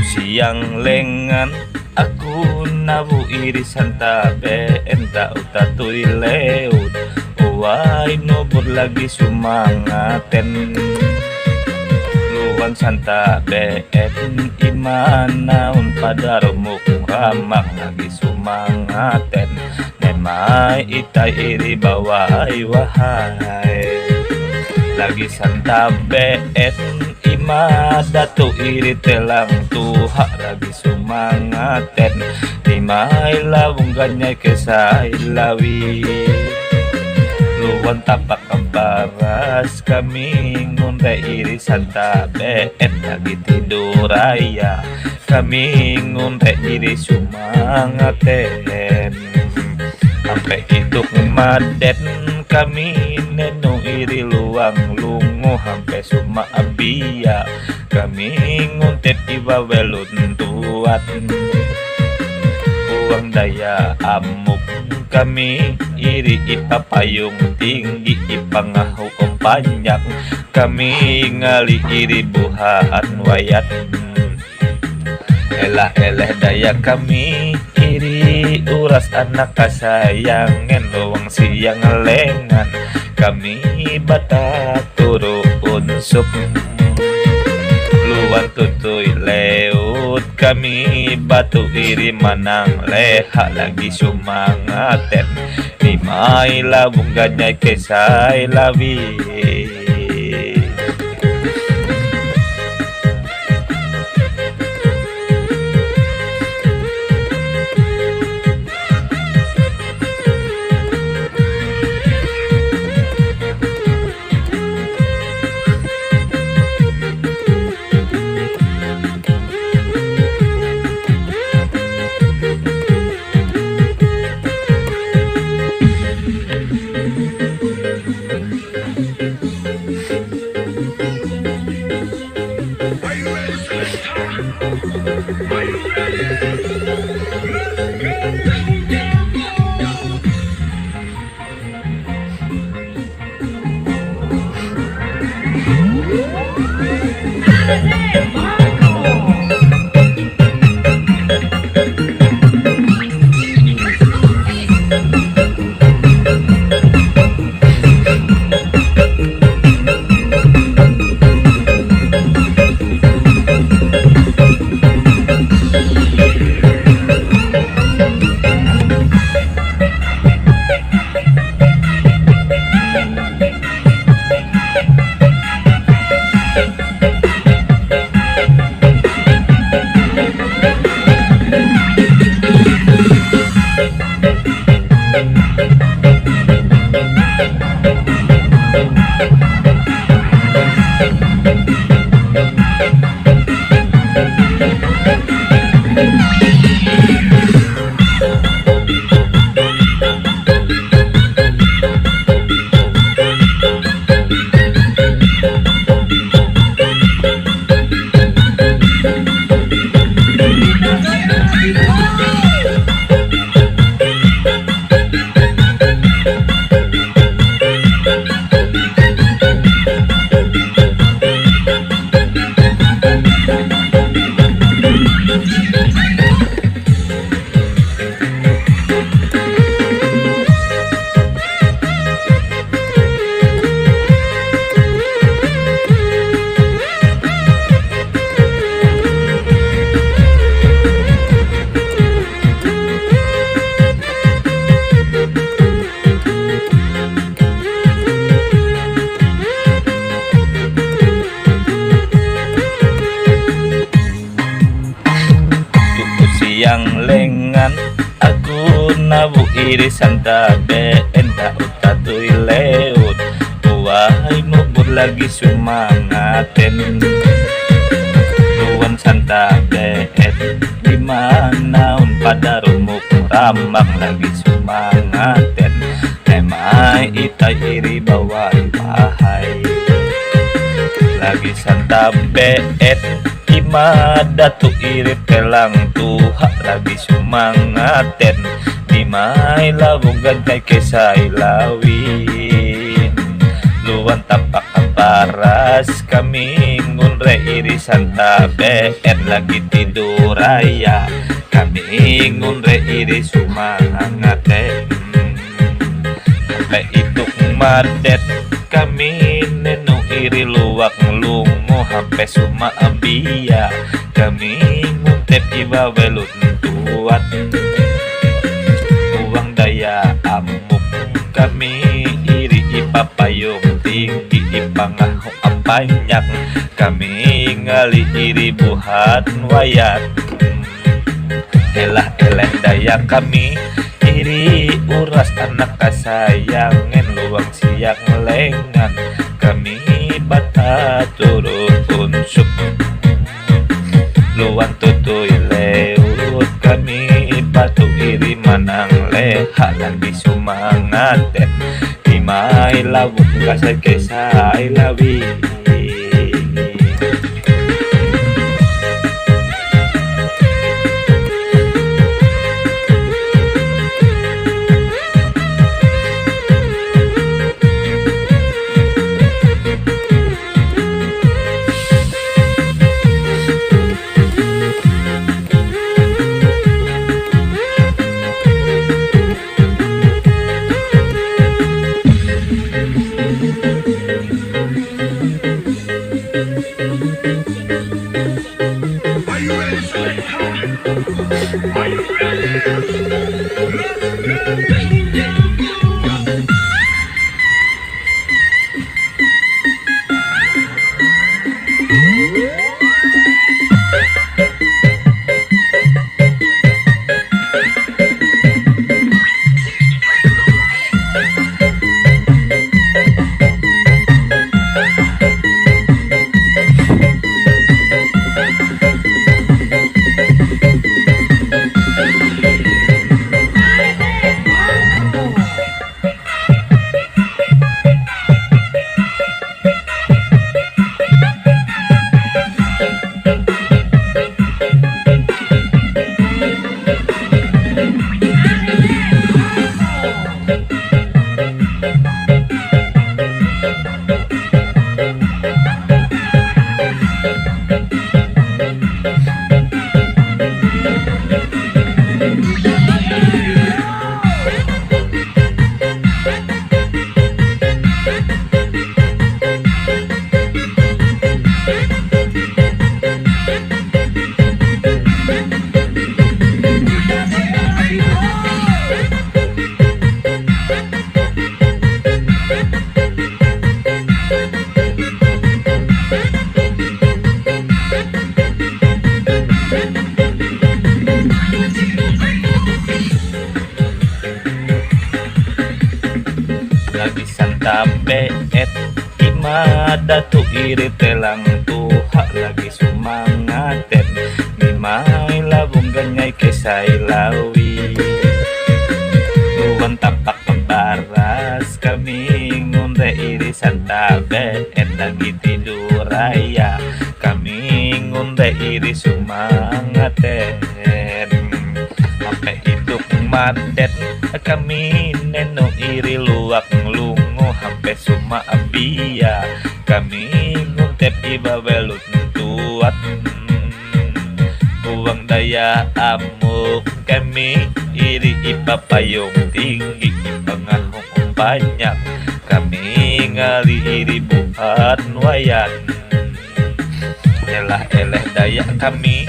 Siang lengan aku nabu irisan tabe enta utatui leut uai nobur lagi sumangaten luan santa been imanaun pada remuk ramak lagi sumangaten nemai itai iri bawai wahai lagi santa been datu iri telang tuha lagi sumangaten nimai lawung ganyai kesai lawi luan tapak kebaras kami ngunde iri santa been lagi tidur raya kami ngunde iri sumangaten sampai hidup maden kami nenu iri luang lungu sampai suma abia kami nguntet iba welun tuat uang daya amuk kami iri ipa payung tinggi ipa ngahu panjang kami ngali iri buhaan wayat elah eleh daya kami iri uras anak kasayangan luang siang lengan kami bata turu unsuk luan tutui leut kami batu iri manang leha lagi sumangaten nimai labung ganyai kesai lawi siang lengan aku nabu iri santa been tak utatui leut uai nubur lagi sumangaten luan santa been dimana pada rumuk ramak lagi sumangaten emai itai iri bawai bahai lagi santa been datu irit telang tuha lagi sumangaten dimai labung gantai kesai lawin luan tapak paras kami ngunre irisan tabe lagi tidur raya kami ngunre iri sumangate sampai itu madet kami nenu iri luwak lungo hampe suma abia kami nguntep iba welut tuat uang daya amuk kami iri ipapayong tinggi ipangaho apanyak kami ngali iri buhat wayat elah eleh daya kami iri uras anak kasayangan luang siang lengan kami bata turun unsuk luan tutuy leut kami batu iri manang leha lagi sumangatet imay lawak kasay kesay lawi tabe imada tu iri telang tuha lagi sumangatet mimay labong ganyay kesay lawi luwan tapak pembaras kami ngunde irisan tabe lagi tidur raya kami ngunde iri sumangatet sampai hidup madet kami neno iri luak lungo hampe suma abia kami nguntep iba welut tuat uang daya amuk kami iri ipapayong tinggi ipangahong banyak kami ngali iri buhat wayan elah eleh daya kami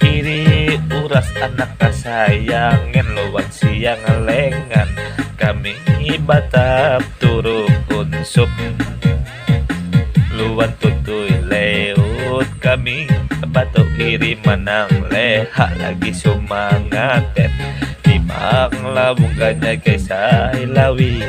iri uras anak kasayangan luwat siang lengan kami batap turu unsuk luan tutuy leut kami bato iri manang leha lagi sumangatet timang labong ganyay kesay lawi